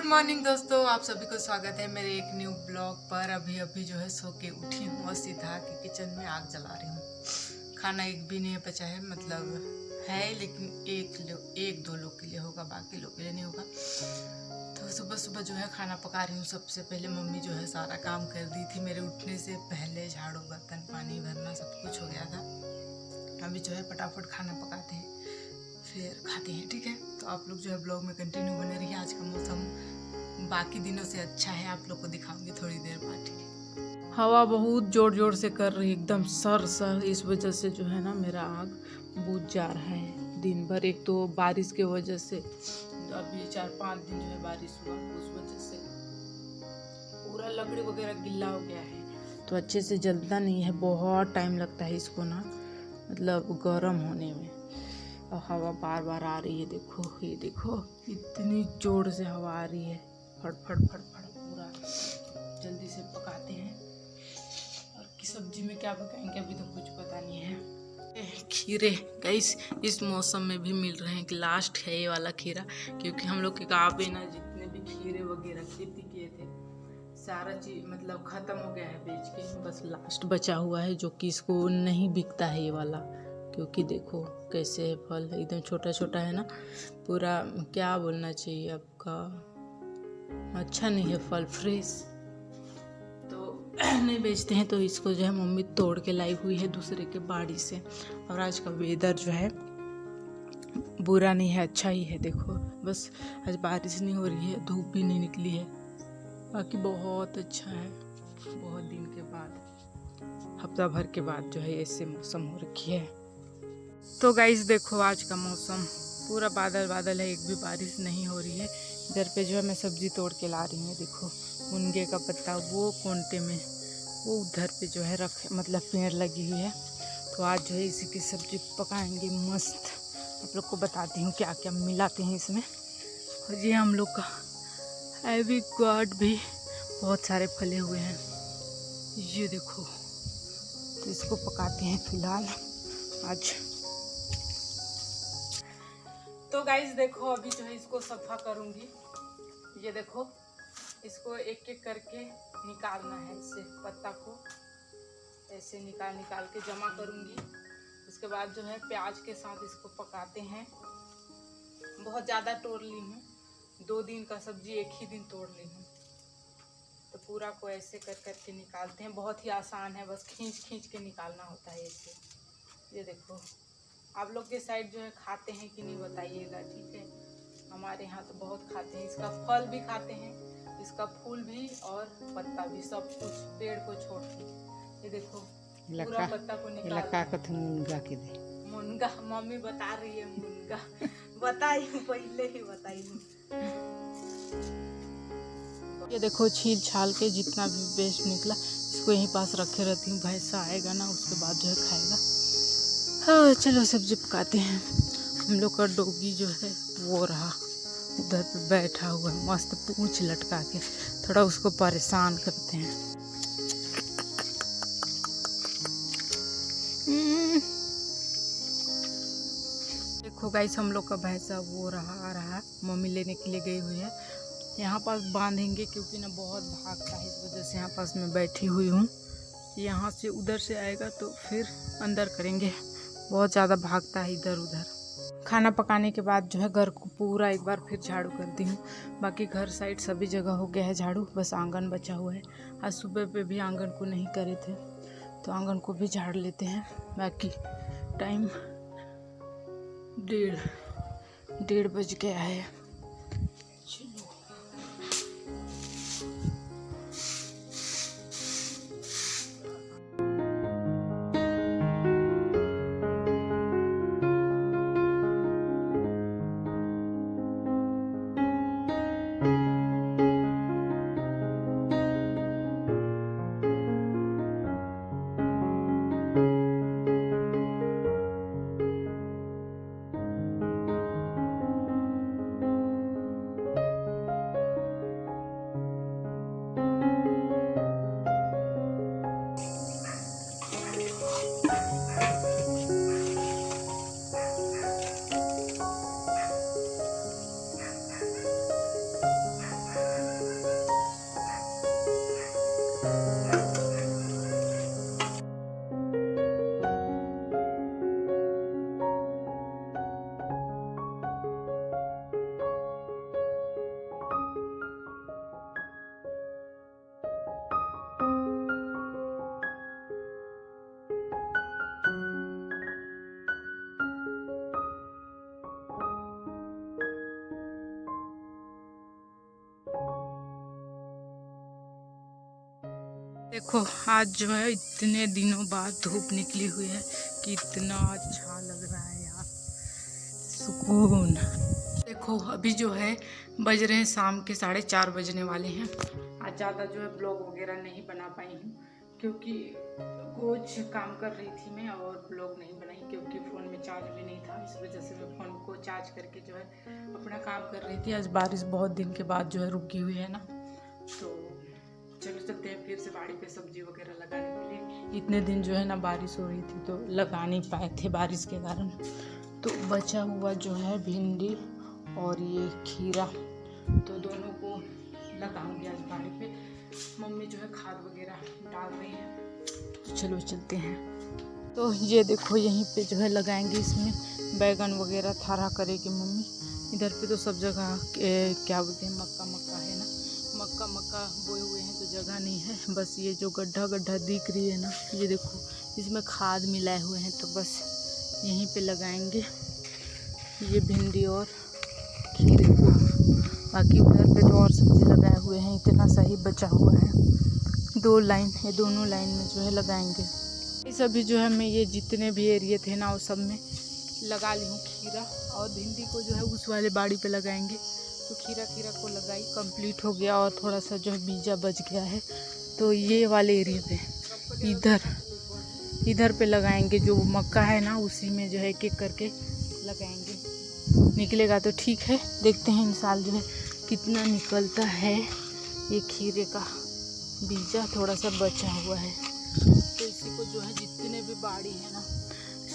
Morning दोस्तों, आप सभी को स्वागत है मेरे एक न्यू ब्लॉग पर। अभी जो है सो के उठी हूँ और सीधा के किचन में आग जला रही हूँ। खाना एक भी नहीं बचा है, मतलब है लेकिन एक दो लोग के लिए होगा, बाकी लोग के लिए नहीं होगा। तो सुबह सुबह जो है खाना पका रही हूँ। सबसे पहले मम्मी जो है सारा काम कर दी थी मेरे उठने से पहले, झाड़ू बर्तन पानी भरना सब कुछ हो गया था। अभी जो है फटाफट खाना पकाते हैं फिर खाते हैं, ठीक है। तो आप लोग जो है ब्लॉग में कंटिन्यू बने रहिए। आज का मौसम बाकी दिनों से अच्छा है, आप लोग को दिखाऊंगी थोड़ी देर बाद, ठीक है। हवा बहुत जोर जोर से कर रही है, एकदम सर इस वजह से जो है ना मेरा आग बुझ जा रहा है दिन भर। एक तो बारिश के वजह से, अभी 4-5 दिन जो है बारिश हुआ, उस वजह से पूरा लकड़ी वगैरह गिल्ला हो गया है, तो अच्छे से जलता नहीं है। बहुत टाइम लगता है इसको ना, मतलब गर्म होने में। और हवा बार बार आ रही है, देखो ये देखो इतनी जोर से हवा आ रही है, फट फट फट फट। पूरा जल्दी से पकाते हैं। और की सब्जी में क्या पकाएंगे अभी तो कुछ पता नहीं है। खीरे गाइस इस मौसम में भी मिल रहे हैं कि लास्ट है ये वाला खीरा, क्योंकि हम लोग के गाँव पे ना जितने भी खीरे वगैरह खेती किए थे सारा चीज मतलब खत्म हो गया है बेच के, बस लास्ट बचा हुआ है जो कि इसको नहीं बिकता है ये वाला। क्योंकि देखो कैसे है फल, एकदम छोटा छोटा है ना, पूरा क्या बोलना चाहिए आपका, अच्छा नहीं है फल, फ्रेश तो नहीं बेचते हैं। तो इसको जो है मम्मी तोड़ के लाई हुई है दूसरे के बाड़ी से। और आज का वेदर जो है बुरा नहीं है, अच्छा ही है। देखो बस आज बारिश नहीं हो रही है, धूप भी नहीं निकली है, बाकी बहुत अच्छा है। बहुत दिन के बाद, हफ्ता भर के बाद जो है ऐसे मौसम हो रखी है। तो गाइस देखो आज का मौसम पूरा बादल बादल है, एक भी बारिश नहीं हो रही है। इधर पे जो है मैं सब्जी तोड़ के ला रही हूँ, देखो मुनगे का पत्ता वो कोंटे में, वो उधर पे जो है मतलब पेड़ लगी हुई है। तो आज जो है इसी की सब्जी पकाएंगे मस्त। आप लोग को बताती हूँ क्या क्या मिलाते हैं इसमें। और ये हम लोग का एवी गॉड भी बहुत सारे फले हुए हैं, ये देखो। तो इसको पकाते हैं फिलहाल आज। तो गाइस देखो अभी जो है इसको सफ़ा करूँगी। ये देखो इसको एक एक करके निकालना है, इससे पत्ता को ऐसे निकाल के जमा करूँगी। उसके बाद जो है प्याज के साथ इसको पकाते हैं। बहुत ज़्यादा तोड़ ली हूँ, 2 दिन का सब्जी एक ही दिन तोड़ ली हूँ। तो पूरा को ऐसे कर के निकालते हैं, बहुत ही आसान है, बस खींच के निकालना होता है इससे। ये देखो आप लोग के साइड जो है खाते हैं कि नहीं बताइएगा, ठीक है। हमारे यहाँ तो बहुत खाते हैं, इसका फल भी खाते हैं, इसका फूल भी और पत्ता भी, सब कुछ पेड़ को छोड़ के। ये देखो पूरा पत्ता को निकाल। मुनगा के दे, मुनगा मम्मी बता रही है, मुनगा बताई हूँ, पहले ही बताई हूँ। ये देखो छील छाल के जितना भी वेस्ट निकला इसको यहीं पास रखे रहती हूँ। भैंसा आएगा ना उसके बाद जो है खाएगा। हाँ चलो सब्जी पकाते हैं। हम लोग का डॉगी जो है वो रहा उधर पे बैठा हुआ है, मस्त पूंछ लटका के, थोड़ा उसको परेशान करते हैं। देखो गाइस हम लोग का भैंसा वो रहा आ रहा है, मम्मी लेने के लिए गई हुई है। यहाँ पास बांधेंगे क्योंकि ना बहुत भागता है, इस वजह से यहाँ पास मैं बैठी हुई हूँ। यहाँ से उधर से आएगा तो फिर अंदर करेंगे, बहुत ज़्यादा भागता है इधर उधर। खाना पकाने के बाद जो है घर को पूरा एक बार फिर झाड़ू करती हूँ। बाकी घर साइड सभी जगह हो गया है झाड़ू, बस आंगन बचा हुआ है। आज सुबह पे भी आंगन को नहीं करे थे, तो आंगन को भी झाड़ लेते हैं। बाकी टाइम 1:30 बज गया है। चलो देखो आज जो है इतने दिनों बाद धूप निकली हुई है कि इतना अच्छा लग रहा है यार, सुकून। देखो अभी जो है बज रहे हैं शाम के 4:30 बजने वाले हैं। आज ज़्यादा जो है ब्लॉग वगैरह नहीं बना पाई हूँ क्योंकि कुछ काम कर रही थी मैं और ब्लॉग नहीं बनाई क्योंकि फ़ोन में चार्ज भी नहीं था। इस वजह से मैं फ़ोन को चार्ज करके जो है अपना काम कर रही थी। आज बारिश बहुत दिन के बाद जो है रुकी हुई है ना, तो चलो चलते हैं फिर से बाड़ी पे सब्जी वगैरह लगाने के लिए। इतने दिन जो है ना बारिश हो रही थी तो लगा नहीं पाए थे बारिश के कारण। तो बचा हुआ जो है भिंडी और ये खीरा, तो दोनों को लगाऊंगी आज बाड़ी पे। मम्मी जो है खाद वगैरह डाल रही है, तो चलो चलते हैं। तो ये देखो यहीं पे जो है लगाएंगे, इसमें बैगन वगैरह थारा करेगी मम्मी। इधर पे तो सब जगह क्या बोलते हैं मक्का है ना, मक्का बोए हुए हैं तो जगह नहीं है। बस ये जो गड्ढा दिख रही है ना, ये देखो इसमें खाद मिलाए हुए हैं, तो बस यहीं पे लगाएंगे ये भिंडी और खीरे को। बाकी उधर पे तो और सब्जी लगाए हुए हैं, इतना सही बचा हुआ है। 2 लाइन, ये दोनों लाइन में जो है लगाएंगे। इस अभी जो है मैं ये जितने भी एरिया थे ना वो सब में लगा ली हूँ खीरा, और भिंडी को जो है उस वाले बाड़ी पे लगाएंगे। तो खीरा को लगाई, कंप्लीट हो गया और थोड़ा सा जो है बीजा बच गया है, तो ये वाले एरिया पे इधर पे लगाएंगे। जो मक्का है ना उसी में जो है एक करके लगाएंगे। निकलेगा तो ठीक है, देखते हैं इन साल जो है कितना निकलता है। ये खीरे का बीजा थोड़ा सा बचा हुआ है, तो इसी को जो है जितने भी बाड़ी है ना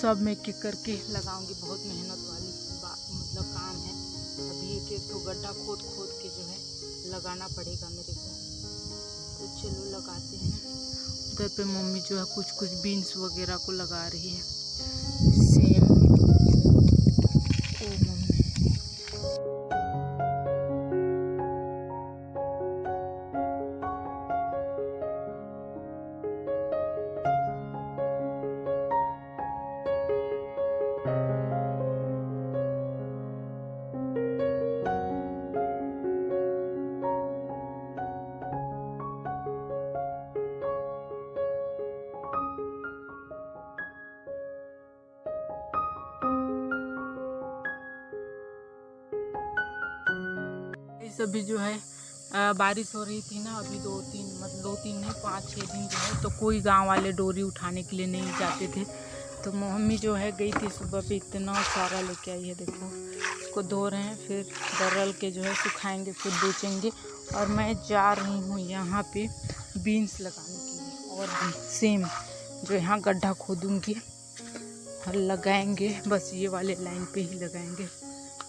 सब में एक करके लगाऊंगी। बहुत मेहनत वाली मतलब काम है। अभी एक तो गड्ढा खोद के जो है लगाना पड़ेगा मेरे को, तो चलो लगाते हैं। उधर पे मम्मी जो है कुछ बीन्स वगैरह को लगा रही है। सेम ओ मम्मी, अभी जो है बारिश हो रही थी ना, अभी 2-3 नहीं 5-6 दिन जो है, तो कोई गांव वाले डोरी उठाने के लिए नहीं जाते थे। तो मम्मी जो है गई थी सुबह पे, इतना सारा लेके आई है। देखो इसको धो रहे हैं, फिर दरल के जो है सुखाएंगे, फिर बेचेंगे। और मैं जा रही हूँ यहाँ पे बीन्स लगाने के लिए, और भी सेम जो यहाँ गड्ढा खोदूँगी और लगाएंगे। बस ये वाले लाइन पे ही लगाएंगे,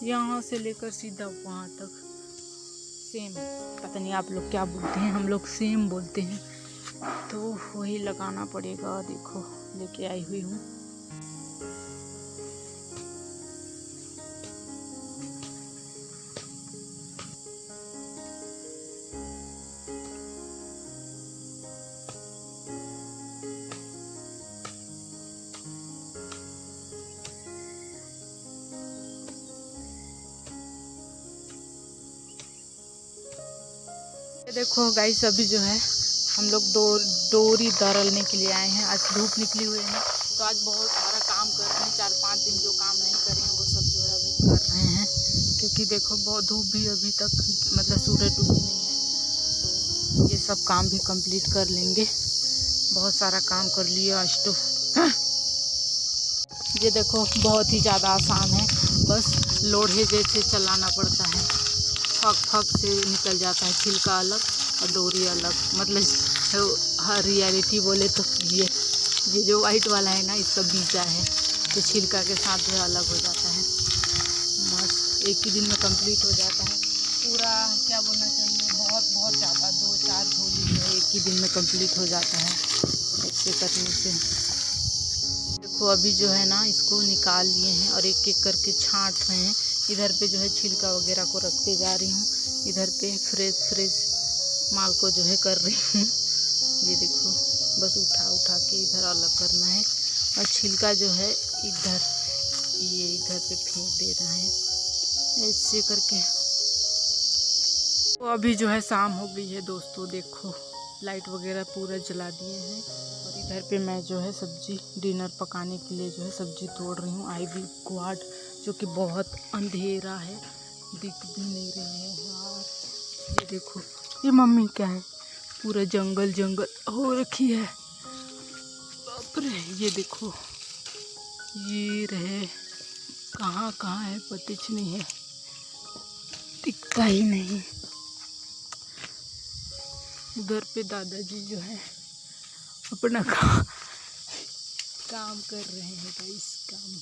यहाँ से लेकर सीधा वहाँ तक सेम। पता नहीं आप लोग क्या बोलते हैं, हम लोग सेम बोलते हैं। तो वही लगाना पड़ेगा। देखो लेके आई हुई हूँ। देखो गाइस अभी जो है हम लोग डोरी दरलने के लिए आए हैं। आज धूप निकली हुई है, तो आज बहुत सारा काम कर रहे हैं। 4-5 दिन जो काम नहीं करे हैं वो सब जो है अभी कर रहे हैं, क्योंकि देखो बहुत धूप भी अभी तक मतलब सूरज डूबी नहीं है। तो ये सब काम भी कंप्लीट कर लेंगे। बहुत सारा काम कर लिया आज तो। ये देखो बहुत ही ज़्यादा आसान है, बस लोढ़े जैसे चलाना पड़ता है। फक से निकल जाता है, छिलका अलग और डोरी अलग। मतलब रियलिटी बोले तो ये जो वाइट वाला है ना, इसका बीजा है, तो छिलका के साथ जो अलग हो जाता है। बस एक ही दिन में कंप्लीट हो जाता है पूरा। क्या बोलना चाहिए, बहुत ज़्यादा 2-4 झोली जो है एक ही दिन में कंप्लीट हो जाता है ऐसे करने से। देखो अभी जो है ना इसको निकाल लिए हैं और एक एक करके छांट रहे हैं। इधर पे जो है छिलका वगैरह को रखते जा रही हूँ, इधर पे फ्रेश माल को जो है कर रही हूँ। ये देखो बस उठा के इधर अलग करना है, और छिलका जो है इधर पे फेंक देना है ऐसे करके। तो अभी जो है शाम हो गई है दोस्तों। देखो लाइट वगैरह पूरा जला दिए हैं। और इधर पे मैं जो है सब्जी डिनर पकाने के लिए जो है सब्जी तोड़ रही हूँ। आई भी क्वाड जो कि बहुत अंधेरा है, दिख भी नहीं रही है यार। ये देखो, ये मम्मी क्या है, पूरा जंगल जंगल हो रखी है, बाप रे। ये देखो, ये रहे कहाँ कहाँ है पता नहीं है, दिखता ही नहीं। उधर पे दादाजी जो है अपना काम कर रहे हैं गाइस, काम।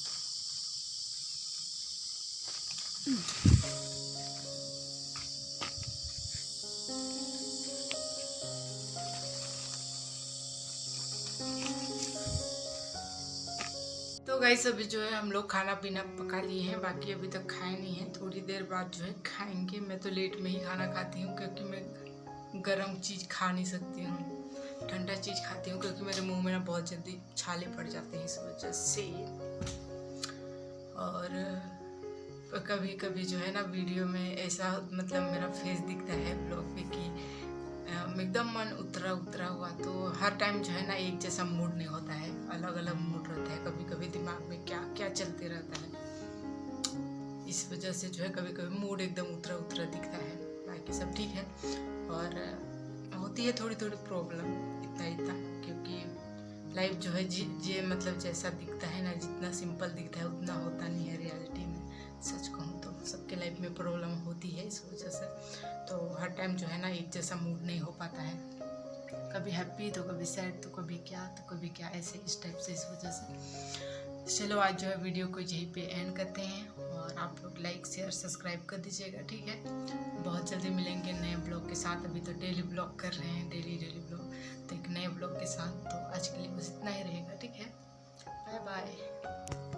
तो गाइस अभी जो है हम लोग खाना पीना पका लिए हैं, बाकी अभी तक खाए नहीं है, थोड़ी देर बाद जो है खाएंगे। मैं तो लेट में ही खाना खाती हूँ क्योंकि मैं गरम चीज़ खा नहीं सकती हूँ, ठंडा चीज़ खाती हूँ क्योंकि मेरे मुंह में ना बहुत जल्दी छाले पड़ जाते हैं इस वजह से। और कभी कभी जो है ना वीडियो में ऐसा मतलब मेरा फेस दिखता है ब्लॉग पे कि एकदम मन उतरा उतरा हुआ, तो हर टाइम जो है ना एक जैसा मूड नहीं होता है, अलग अलग मूड रहता है। कभी कभी दिमाग में क्या क्या चलते रहता है, इस वजह से जो है कभी कभी मूड एकदम उतरा उतरा दिखता है। बाकी सब ठीक है, और होती है थोड़ी थोड़ी प्रॉब्लम, इतना इतना, क्योंकि लाइफ जो है ये मतलब जैसा दिखता है ना, जितना सिंपल दिखता है उतना होता नहीं है रियलिटी में। सच कहूँ तो सबके लाइफ में प्रॉब्लम होती है इस वजह से, तो हर टाइम जो है ना एक जैसा मूड नहीं हो पाता है, कभी हैप्पी तो कभी सैड तो कभी क्या ऐसे इस टाइप से, इस वजह से। चलो आज जो है वीडियो को यहीं पे एंड करते हैं, और आप लोग लाइक शेयर सब्सक्राइब कर दीजिएगा, ठीक है। बहुत जल्दी मिलेंगे नए ब्लॉग के साथ। अभी तो डेली ब्लॉग कर रहे हैं, डेली ब्लॉग, तो एक नए ब्लॉग के साथ। तो आज के लिए बस इतना ही रहेगा, ठीक है। Bye bye.